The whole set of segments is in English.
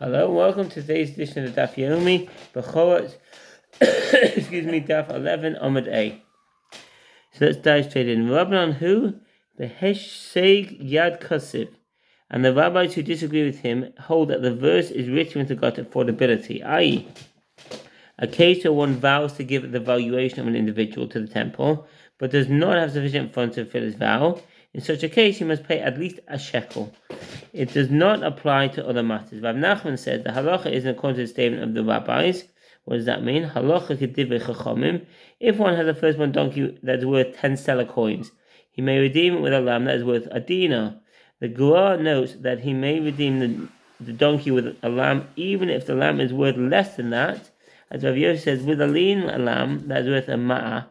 Hello, welcome to today's edition of Daf Yomi, Berhorot, Daf 11, Amud A. So let's dive straight in. Rabbanan who? Behesheg Yad Kasiv. And the rabbis who disagree with him hold that the verse is written with regard to affordability, i.e., a case where one vows to give the valuation of an individual to the temple, but does not have sufficient funds to fulfill his vow. In such a case, he must pay at least a shekel. It does not apply to other matters. Rav Nachman says the halacha is in accordance to the statement of the rabbis. What does that mean? Halacha k'divrei chachamim. If one has a firstborn donkey that is worth 10 stellar coins, he may redeem it with a lamb that is worth a dinar. The Gemara notes that he may redeem the donkey with a lamb even if the lamb is worth less than that. As Rav Yosef says, with a lean lamb that is worth a ma'ah.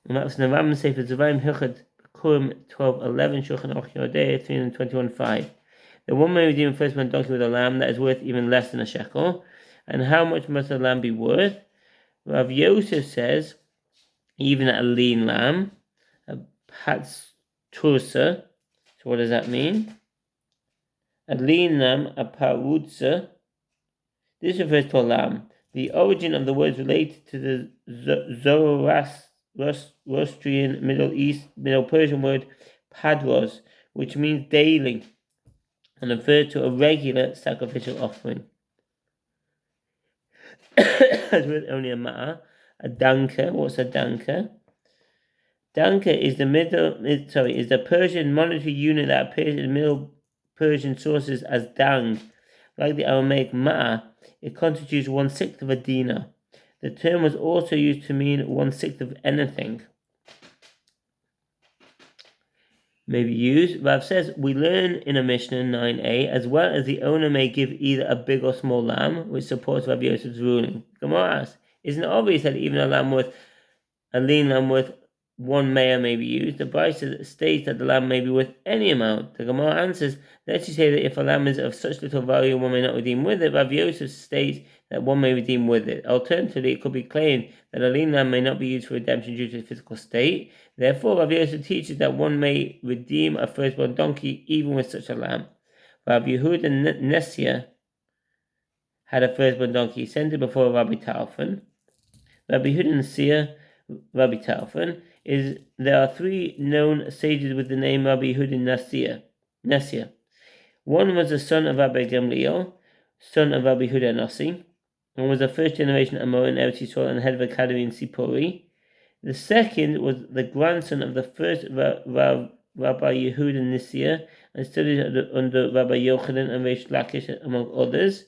And that's in the Rambam Sefer Zevayim Hilchot Kurim 12:11 Shulchan Aruch Yodei 321:5. The one may redeem a firstborn donkey with a lamb that is worth even less than a shekel. And how much must the lamb be worth? Rav Yosef says, even a lean lamb, a patz tursa. So what does that mean? A lean lamb, a parutza. This refers to a lamb. The origin of the words related to the Zoroastrian Middle Persian word padros, which means daily, and refers to a regular sacrificial offering. As with only a ma'a, a danka. What's a danka? Danka is the Persian monetary unit that appears in Middle Persian sources as dang. Like the Aramaic ma'a, it constitutes 1/6 of a dinar. The term was also used to mean 1/6 of anything. Maybe used. Rav says we learn in a Mishnah 9a, as well as the owner may give either a big or small lamb, which supports Rav Yosef's ruling. Gemara asks, isn't it obvious that even a lean lamb worth 1 mea may be used? The Brisa states that the lamb may be worth any amount. The Gemara answers, let's say that if a lamb is of such little value, one may not redeem with it. Rav Yosef states that one may redeem with it. Alternatively, it could be claimed that a lean lamb may not be used for redemption due to its physical state. Therefore, Rav Yosef teaches that one may redeem a firstborn donkey even with such a lamb. Rav Yehuda Nesia had a firstborn donkey. He sent it before Rabbi Tarfon. Rabbi Yehuda Nesia, Rabbi Tarfon, there are 3 known sages with the name Rabbi Yehuda Nesia. One was the son of Rabbi Gamliel, son of Rabbi Yehuda Nasi, and was a first generation Amor in Eretz Yisrael and head of academy in Sipori. The second was the grandson of the first Rabbi Yehuda Nesia and studied under Rabbi Yochanan and Reish Lakish among others.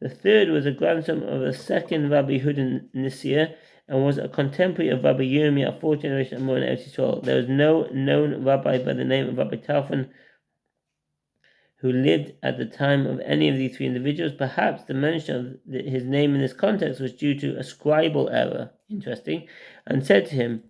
The third was a grandson of the second Rabbi Yehuda Nesia and was a contemporary of Rabbi Yirmiyah, a 4th generation Amor in Eretz Yisrael. There was no known rabbi by the name of Rabbi Tarfon who lived at the time of any of these 3 individuals. Perhaps the mention of his name in this context was due to a scribal error. Interesting. And said to him,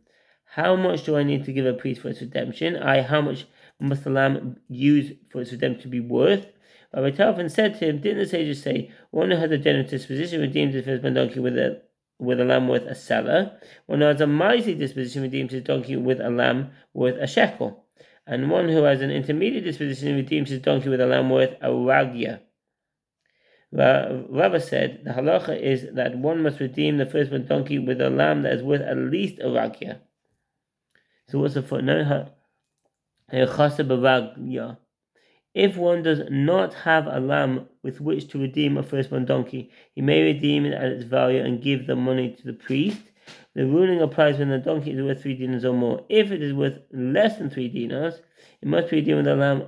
how much do I need to give a priest for its redemption? How much must the lamb use for its redemption to be worth? Rabbi Tarfon said to him, didn't the sages say, one who has a generous disposition redeems his firstborn donkey with a lamb worth a seller? One who has a miserly disposition redeems his donkey with a lamb worth a shekel. And one who has an intermediate disposition redeems his donkey with a lamb worth a ragya. Rava said the halacha is that one must redeem the firstborn donkey with a lamb that is worth at least a ragya. So what's the footnote? If one does not have a lamb with which to redeem a firstborn donkey, he may redeem it at its value and give the money to the priest. The ruling applies when the donkey is worth 3 dinars or more. If it is worth less than 3 dinars, it must be redeemed with a lamb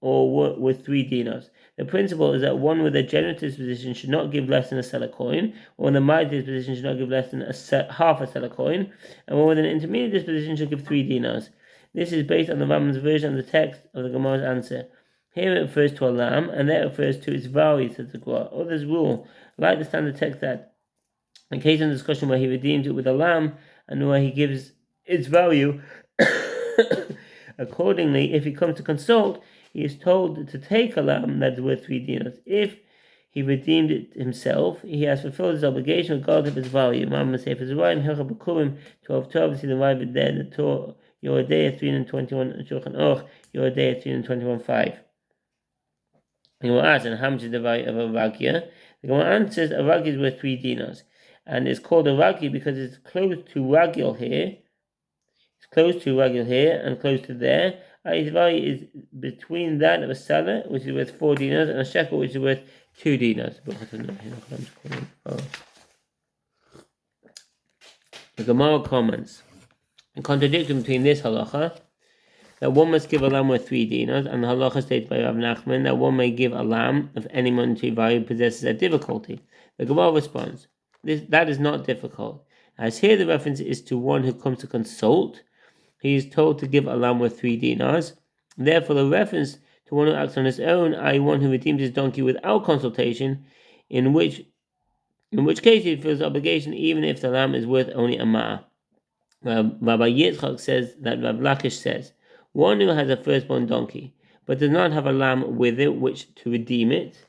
or with 3 dinars. The principle is that one with a generous disposition should not give less than a seller coin, or one with a mild disposition should not give less than half a seller coin, and one with an intermediate disposition should give 3 dinars. This is based on the Rambam's version of the text of the Gemara's answer. Here it refers to a lamb, and there it refers to its value, says the Gemara. Others rule, like the standard text, that in case of discussion where he redeems it with a lamb and where he gives its value, accordingly, if he comes to consult, he is told to take a lamb that is worth 3 dinars. If he redeemed it himself, he has fulfilled his obligation regardless of its value. Ma'am Sefer Zevayim Hilchot Bikurim 12:12. See the Ravid there, the Torah Yodei 321 Shulchan Aruch Yodei 321:5. And we'll ask, and how much is the value of a ragia? The Gemara answers, a ragia is worth 3 dinars. And it's called a ragia because it's close to ragil here. It's close to ragil here and close to there. Its value is between that of a seller, which is worth 4 dinars, and a shekel, which is worth 2 dinars. The Gemara comments, a contradiction between this halacha, that one must give a lamb worth 3 dinars, and the halacha states by Rav Nachman that one may give a lamb of any monetary value possesses a difficulty. The Gemara responds, that is not difficult, as here the reference is to one who comes to consult. He is told to give a lamb worth 3 dinars. Therefore, the reference to one who acts on his own, i.e. one who redeems his donkey without consultation, in which case he feels obligation even if the lamb is worth only a ma'ah. Rabbi Yitzchak says that Rav Lakish says, one who has a firstborn donkey, but does not have a lamb with it which to redeem it,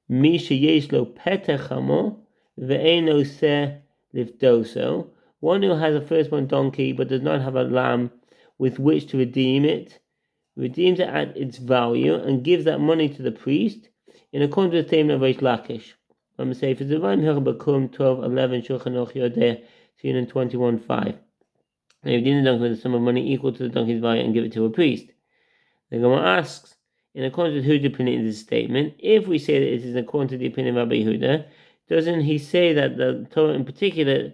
Mi sheyesh lo petech chamo ve'eno seh lifdoso, one who has a firstborn donkey but does not have a lamb with which to redeem it, redeems it at its value and gives that money to the priest, in accordance with the statement of Reish Lakish. From the Sefer Zevayim Hilchah 12:11 Shulchan Aruch Yodeh 21:5. And redeem the donkey with a sum of money equal to the donkey's value and give it to a priest. The Gemara asks, in accordance with whose opinion is this statement, if we say that it is according to the opinion of Rabbi Yehuda, doesn't he say that the Torah in particular,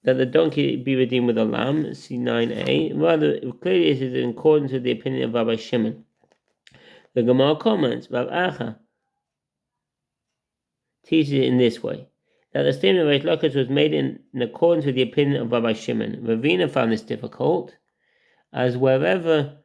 that the donkey be redeemed with a lamb, C9a, rather clearly it is in accordance with the opinion of Rabbi Shimon. The Gemara comments, Rav Acha teaches it in this way, that the statement of Reish Lakish was made in accordance with the opinion of Rabbi Shimon. Ravina found this difficult, as wherever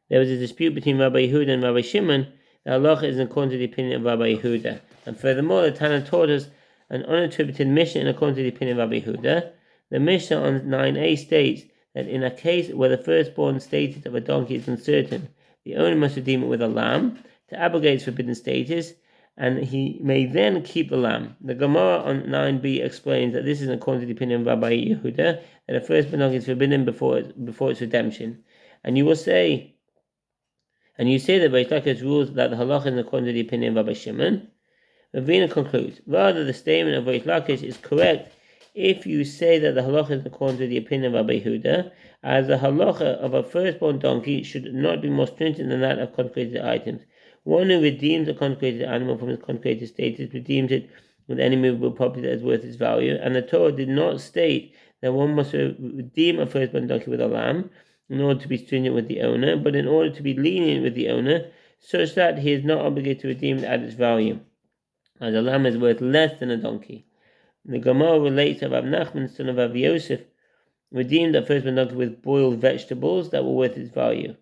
there was a dispute between Rabbi Yehuda and Rabbi Shimon, the halacha is in accordance with the opinion of Rabbi Yehuda. And furthermore, the Tana taught us an unattributed Mishnah in accordance with the opinion of Rabbi Yehuda. The Mishnah on 9a states that in a case where the firstborn status of a donkey is uncertain, the owner must redeem it with a lamb to abrogate its forbidden status, and he may then keep the lamb. The Gemara on 9b explains that this is in accordance with the opinion of Rabbi Yehuda, that a firstborn donkey is forbidden before its redemption. And you say that Reish Lakish rules that the halacha is in accordance with the opinion of Rabbi Shimon. Ravina concludes, rather the statement of Reish Lakish is correct if you say that the halacha is in accordance with the opinion of Rabbi Yehuda, as the halacha of a firstborn donkey should not be more stringent than that of consecrated items. One who redeems a consecrated animal from its consecrated status redeems it with any movable property that is worth its value, and the Torah did not state that one must redeem a firstborn donkey with a lamb in order to be stringent with the owner, but in order to be lenient with the owner, such that he is not obligated to redeem it at its value, as a lamb is worth less than a donkey. The Gemara relates that Rav Nachman, son of Rav Yosef, redeemed a firstborn donkey with boiled vegetables that were worth its value.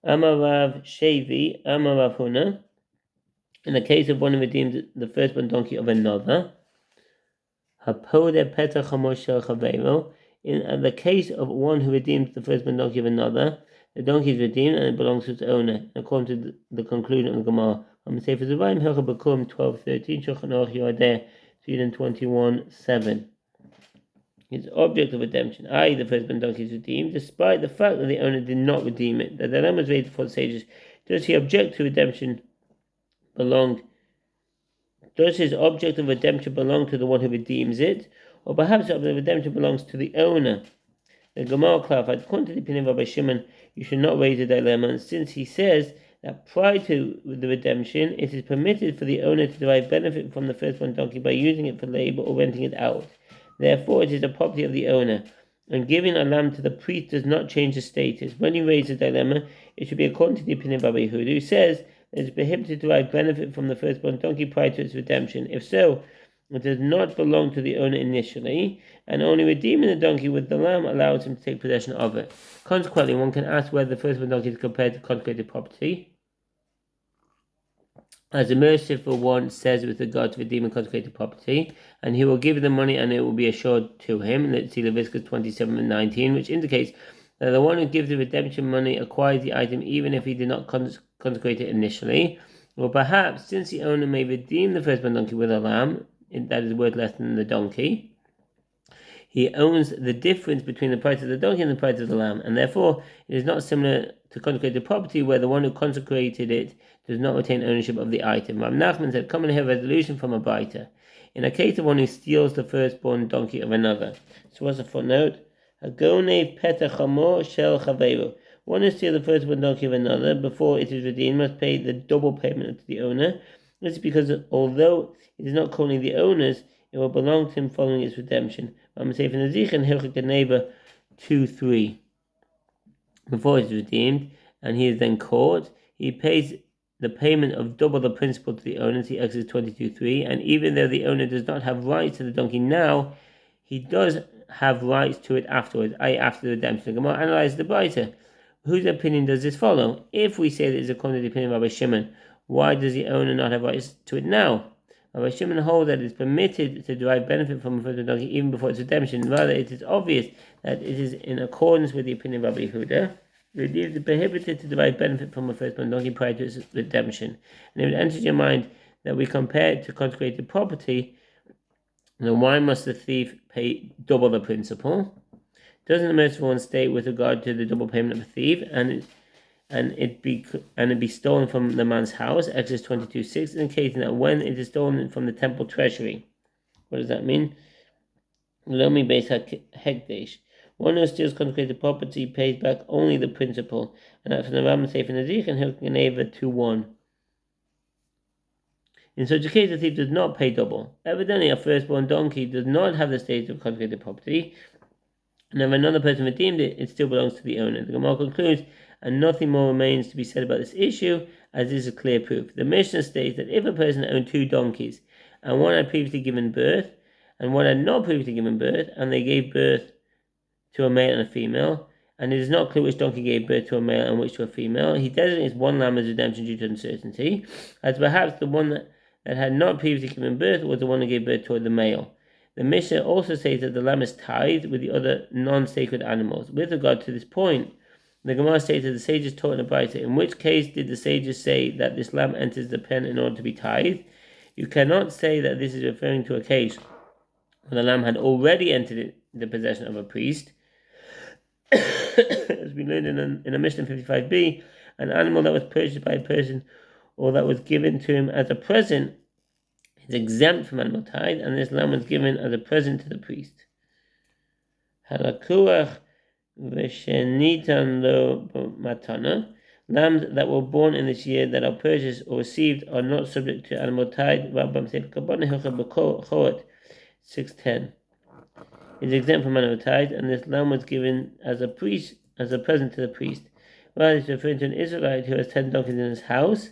Amar Rav Shevi, Amar Rav Huna, in the case of one who redeemed the firstborn donkey of another, Hapode Petach Hamoshel Chaveiro, in the case of one who redeems the firstborn donkey of another, the donkey is redeemed and it belongs to its owner, according to the conclusion of the Gemara. From the Sefer Zevayim Hilchah 12:13 Shulchan Aruch Yodeh 21:7. Its object of redemption, i.e. the firstborn donkey is redeemed, despite the fact that the owner did not redeem it. The dilemma was raised before the sages. Does he object to redemption Does his object of redemption belong to the one who redeems it, or perhaps the redemption belongs to the owner? The Gemara clarified, according to the opinion of Rabbi Shimon, you should not raise a dilemma, since he says that prior to the redemption, it is permitted for the owner to derive benefit from the firstborn donkey by using it for labor or renting it out. Therefore, it is a property of the owner, and giving a lamb to the priest does not change the status. When you raise a dilemma, it should be according to the opinion of Rabbi Yehuda, who says that it is prohibited to derive benefit from the firstborn donkey prior to its redemption. If so, it does not belong to the owner initially, and only redeeming the donkey with the lamb allows him to take possession of it. Consequently, one can ask whether the firstborn donkey is compared to consecrated property, as the merciful one says with regard to redeeming consecrated property, and he will give the money and it will be assured to him. Let's see Leviticus 27:19, which indicates that the one who gives the redemption money acquires the item even if he did not consecrate it initially. Or perhaps, since the owner may redeem the firstborn donkey with a lamb that is worth less than the donkey, he owns the difference between the price of the donkey and the price of the lamb, and therefore it is not similar to consecrated property where the one who consecrated it does not retain ownership of the item. Rav Nachman said, come and hear resolution from a Braita. In a case of one who steals the firstborn donkey of another. So what's the footnote? Hagonev petach chamor shel chaveru. One who steals the firstborn donkey of another before it is redeemed must pay the double payment to the owner. This is because although it is not currently the owner's, it will belong to him following its redemption. I'm safe in the Zich and Hilchik neighbor 2:3. Before it is redeemed, and he is then caught, he pays the payment of double the principal to the owner, see Exodus 22:3, and even though the owner does not have rights to the donkey now, he does have rights to it afterwards, i.e. after the redemption. The Gemara analyzes the Braita. Whose opinion does this follow? If we say that it is according to the opinion of Rabbi Shimon, why does the owner not have rights to it now? Rabbi Shimon holds that it is permitted to derive benefit from a firstborn donkey even before its redemption. Rather, it is obvious that it is in accordance with the opinion of Rabbi Yehuda. It is prohibited to derive benefit from a firstborn donkey prior to its redemption. And if it enters your mind that we compare it to consecrated property, then why must the thief pay double the principal? Doesn't the merciful one state with regard to the double payment of a thief and it be stolen from the man's house, Exodus 22:6, indicating that when it is stolen from the temple treasury? What does that mean? Lomi Beis Hekdesh. One who steals consecrated property pays back only the principal, and that's from the Rambam Sefer Nazich and Hilchot Geneva 2:1. In such a case, the thief does not pay double. Evidently, a firstborn donkey does not have the status of consecrated property, and if another person redeemed it, it still belongs to the owner. The Gemara concludes, and nothing more remains to be said about this issue, as this is a clear proof. The Mishnah states that if a person owned two donkeys, and one had previously given birth, and one had not previously given birth, and they gave birth to a male and a female, and it is not clear which donkey gave birth to a male and which to a female, he designates one lamb as redemption due to uncertainty, as perhaps the one that had not previously given birth was the one that gave birth to the male. The Mishnah also says that the lamb is tithed with the other non-sacred animals. With regard to this point, the Gemara states that the sages taught in a Braita. In which case did the sages say that this lamb enters the pen in order to be tithed? You cannot say that this is referring to a case when the lamb had already entered the possession of a priest. As we learned in a Mishnah 55b, an animal that was purchased by a person or that was given to him as a present is exempt from animal tithe, and this lamb was given as a present to the priest. Halakuach v'shenitan lo matana. Lambs that were born in this year that are purchased or received are not subject to animal tithe. Rambam said, Berhorot 6:10. Is exempt from animal tithe, and this lamb was given as a present to the priest. Rather, it's referring to an Israelite who has 10 donkeys in his house,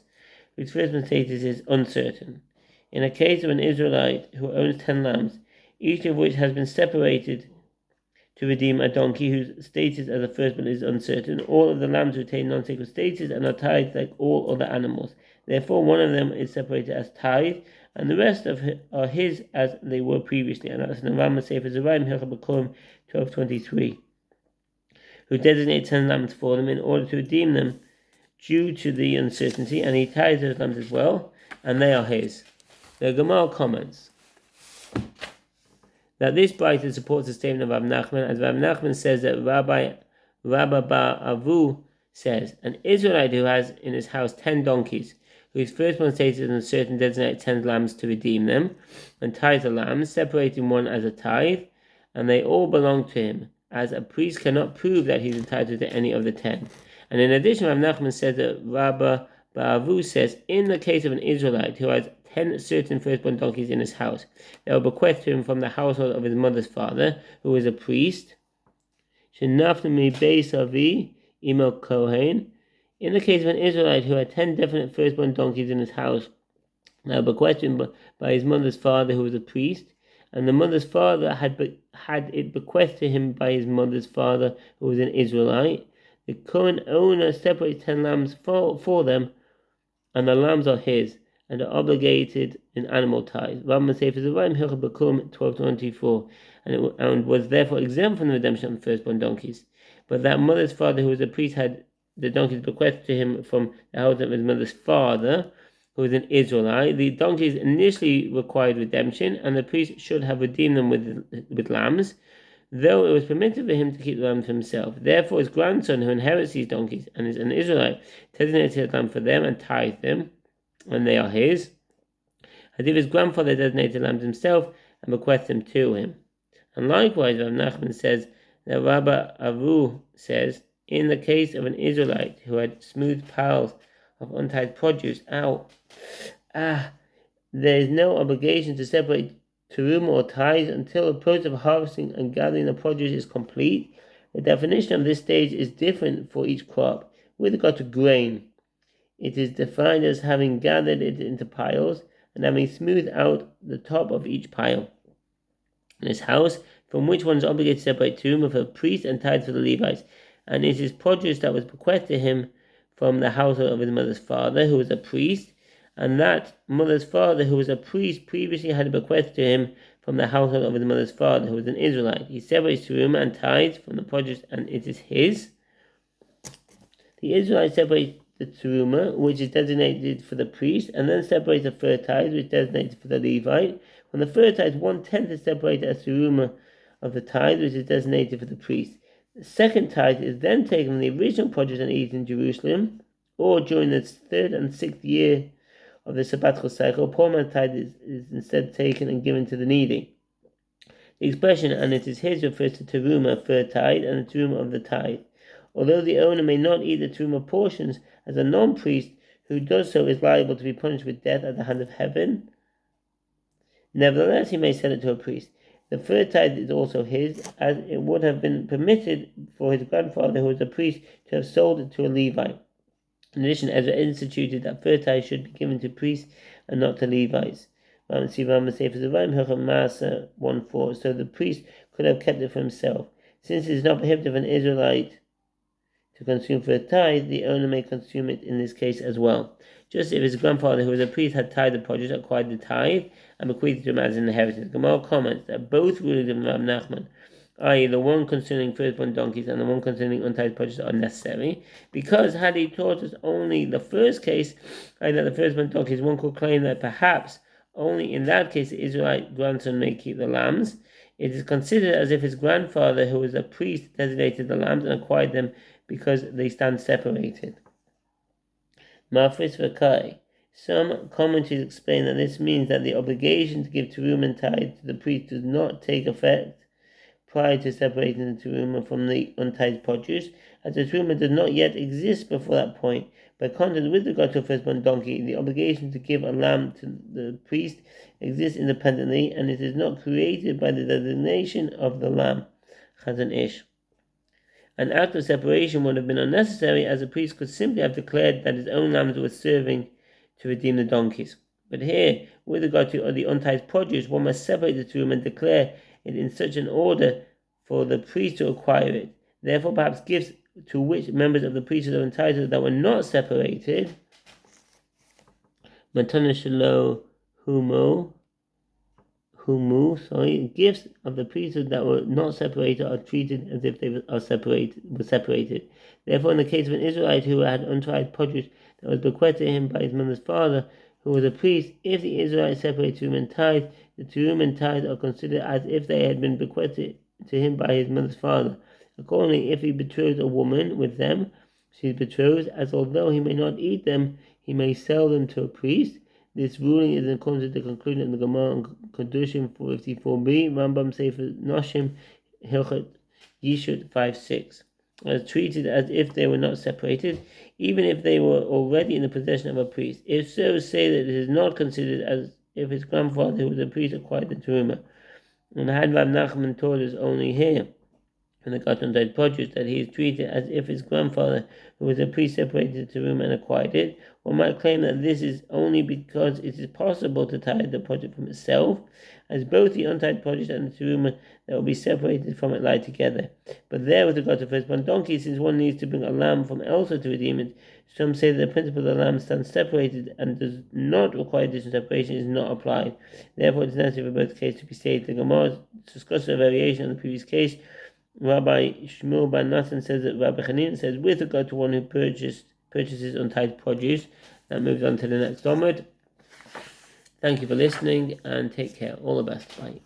whose firstborn status is uncertain. In a case of an Israelite who owns 10 lambs, each of which has been separated to redeem a donkey whose status as a firstborn is uncertain, all of the lambs retain non-sacred status and are tithed like all other animals. Therefore, one of them is separated as tithe, and the rest are his as they were previously. And that's in the Rambam Sefer Zerayim Hilchot B'Kurim 12:23, who designates 10 lambs for them in order to redeem them due to the uncertainty, and he tithes those lambs as well, and they are his. The Gemara comments that this Braita supports the statement of Rav Nachman, as Rav Nachman says that Rabbi Bar Avu says, an Israelite who has in his house 10 donkeys, whose firstborn status is uncertain, designates 10 lambs to redeem them, and tithes the lambs, separating one as a tithe, and they all belong to him, as a priest cannot prove that he is entitled to any of the 10. And in addition, Rav Nachman says that Rabbi Bar Avu says, in the case of an Israelite who has 10 certain firstborn donkeys in his house, they will bequeath to him from the household of his mother's father, who is a priest. Shenafnami Beis Avi Imo Kohen. In the case of an Israelite who had 10 definite firstborn donkeys in his house, they will bequeath to him by his mother's father, who was a priest, and the mother's father had it bequeathed to him by his mother's father, who was an Israelite. The current owner separates 10 lambs for them, and the lambs are his, and are obligated in animal tithe. Rambam Sefer Zerayim Hilchot B'Kurim 12:24, and was therefore exempt from the redemption of firstborn donkeys. But that mother's father, who was a priest, had the donkeys bequeathed to him from the house of his mother's father, who was an Israelite. The donkeys initially required redemption, and the priest should have redeemed them with lambs. though it was permitted for him to keep the lamb for himself. Therefore his grandson, who inherits these donkeys and is an Israelite, designated a lamb for them and tithed them, and they are his, as if his grandfather designated lambs himself and bequeathed them to him. And likewise, Rav Nachman says that Rabbi Avu says, in the case of an Israelite who had smooth piles of untied produce, there is no obligation to separate teruma or tithes until the process of harvesting and gathering the produce is complete. The definition of this stage is different for each crop. With regard to grain, it is defined as having gathered it into piles and having smoothed out the top of each pile. In his house, from which one is obligated to separate teruma for the priest and tithes for the Levites, and it is produce that was bequeathed to him from the household of his mother's father, who was a priest, and that mother's father, who was a priest, previously had bequeathed to him from the household of his mother's father, who was an Israelite. He separates teruma and tithes from the produce, and it is his. The Israelite separates the teruma, which is designated for the priest, and then separates the third tithe, which is designated for the Levite. When the third tithe, 1/10 is separated as teruma of the tithe, which is designated for the priest. The second tithe is then taken from the original produce and eaten in Jerusalem, or during the 3rd and 6th year of the sabbatical cycle. Poor man's tithe is instead taken and given to the needy. The expression, and it is his, refers to teruma, third tithe, and the teruma of the tithe. Although the owner may not eat the teruma portions, as a non-priest who does so is liable to be punished with death at the hand of heaven, nevertheless he may sell it to a priest. The third tithe is also his, as it would have been permitted for his grandfather, who was a priest, to have sold it to a Levite. In addition, Ezra instituted that third tithe should be given to priests and not to Levites. 1:4. So the priest could have kept it for himself. Since it is not prohibited for an Israelite to consume third tithe, the owner may consume it in this case as well. Just if his grandfather, who was a priest, had tithed the produce, acquired the tithe, and bequeathed to him as an inheritance. Gemara comments that both rulings of Rav Nachman, i.e. the one concerning firstborn donkeys and the one concerning untithed produce, are necessary, because had he taught us only the first case, i.e. that the firstborn donkeys, one could claim that perhaps only in that case the Israelite grandson may keep the lambs. It is considered as if his grandfather, who was a priest, designated the lambs and acquired them because they stand separated. Mafris Vakai. Some commentaries explain that this means that the obligation to give teruma and tithe to the priest does not take effect prior to separating the teruma from the untithed produce, as the teruma does not yet exist before that point. By contrast, with regard to a firstborn donkey, the obligation to give a lamb to the priest exists independently, and it is not created by the designation of the lamb. Chazon Ish. An act of separation would have been unnecessary, as the priest could simply have declared that his own lambs were serving to redeem the donkeys. But here, with regard to the untithed produce, one must separate the teruma and declare it in such an order for the priest to acquire it. Therefore, perhaps gifts to which members of the priesthood are entitled that were not separated, matana shelo gifts of the priesthood that were not separated are treated as if they were separated. Therefore, in the case of an Israelite who had untithed produce that was bequeathed to him by his mother's father, who was a priest, if the Israelite separates teruma and tithe, the teruma and tithe are considered as if they had been bequeathed to him by his mother's father. Accordingly, if he betroths a woman with them, she is betrothed, as although he may not eat them, he may sell them to a priest. This ruling is in accordance with the conclusion of the Gemara on Kedushim 454b, Rambam Sefer Noshim, Hilchot Yishut 5:6. As treated as if they were not separated, even if they were already in the possession of a priest. If so, say that it is not considered as if his grandfather, who was a priest, acquired the teruma. And had Rav Nachman taught us only here, in the untithed produce, that he is treated as if his grandfather, who was a priest, separated the teruma and acquired it, one might claim that this is only because it is possible to tithe the produce from itself, as both the untithed produce and the teruma that will be separated from it lie together. But there, with regard to firstborn donkey, since one needs to bring a lamb from elsewhere to redeem it, some say that the principle of the lamb stands separated and does not require additional separation is not applied. Therefore, it is necessary for both cases to be stated. The Gemara discusses a variation on the previous case. Rabbi Shmuel Bar Natan says that Rabbi Chanin says, with regard to one who purchases untied produce. That moves on to the next onward. Thank you for listening and take care. All the best. Bye.